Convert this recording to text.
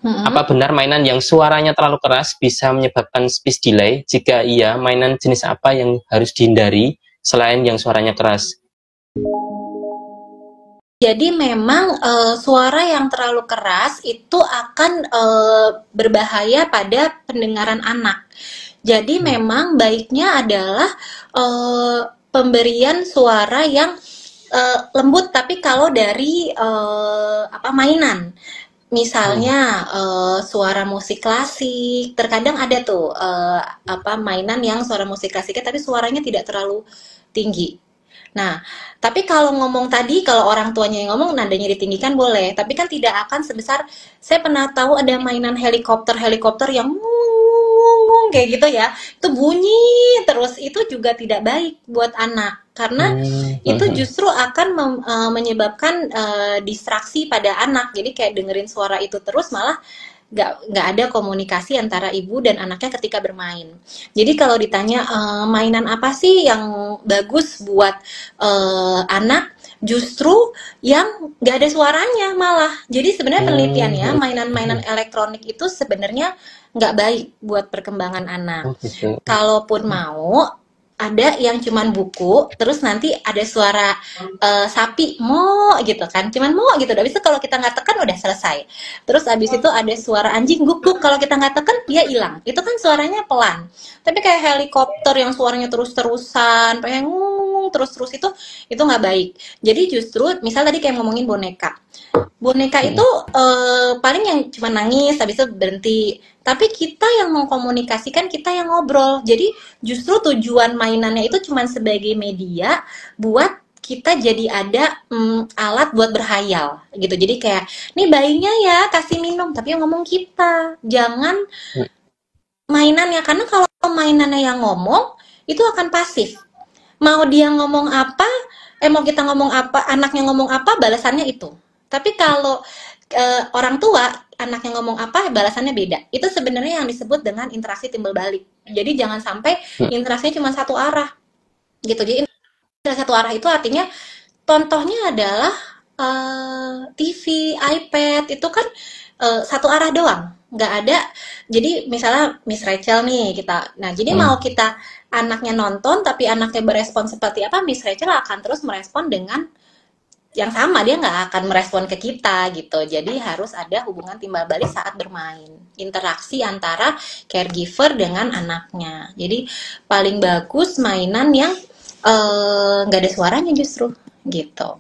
Apa benar mainan yang suaranya terlalu keras bisa menyebabkan speech delay? Jika iya, mainan jenis apa yang harus dihindari selain yang suaranya keras? Jadi memang suara yang terlalu keras itu akan berbahaya pada pendengaran anak. Jadi memang baiknya adalah pemberian suara yang lembut, tapi kalau dari mainan. Misalnya suara musik klasik, terkadang ada tuh mainan yang suara musik klasiknya tapi suaranya tidak terlalu tinggi. Nah, tapi kalau ngomong tadi, kalau orang tuanya yang ngomong nadanya ditinggikan boleh, tapi kan tidak akan sebesar, saya pernah tahu ada mainan helikopter yang ngung kayak gitu ya, itu bunyi terus, itu juga tidak baik buat anak, karena itu justru akan menyebabkan distraksi pada anak, jadi kayak dengerin suara itu terus malah nggak ada komunikasi antara ibu dan anaknya ketika bermain. Jadi kalau ditanya mainan apa sih yang bagus buat anak, justru yang nggak ada suaranya malah. Jadi sebenarnya penelitiannya mainan-mainan elektronik itu sebenarnya nggak baik buat perkembangan anak. Kalaupun mau ada yang cuman buku, terus nanti ada suara sapi mo gitu kan, cuman mo gitu. Habis itu kalau kita nggak tekan udah selesai. Terus habis itu ada suara anjing guguk, kalau kita nggak tekan dia hilang. Itu kan suaranya pelan. Tapi kayak helikopter yang suaranya terus-terusan, pengen ngung terus-terus itu nggak baik. Jadi justru misal tadi kayak ngomongin boneka. Boneka itu paling yang cuma nangis habis itu berhenti. Tapi kita yang mengkomunikasikan, kita yang ngobrol. Jadi justru tujuan mainannya itu cuma sebagai media buat kita jadi ada alat buat berhayal gitu. Jadi kayak, nih bayinya ya kasih minum, tapi yang ngomong kita. Jangan mainannya, karena kalau mainannya yang ngomong, itu akan pasif. Mau dia ngomong apa, mau kita ngomong apa, anaknya ngomong apa, balasannya itu. Tapi kalau orang tua, anaknya ngomong apa, balasannya beda. Itu sebenarnya yang disebut dengan interaksi timbal balik. Jadi jangan sampai interaksinya cuma satu arah. Gitu. Jadi interaksi satu arah itu artinya contohnya adalah TV, iPad, itu kan satu arah doang. Nggak ada. Jadi misalnya Miss Rachel nih kita. Nah, jadi mau kita anaknya nonton tapi anaknya berespon seperti apa, Miss Rachel akan terus merespon dengan yang sama, dia nggak akan merespon ke kita gitu. Jadi harus ada hubungan timbal balik saat bermain, interaksi antara caregiver dengan anaknya. Jadi paling bagus mainan yang nggak ada suaranya justru gitu.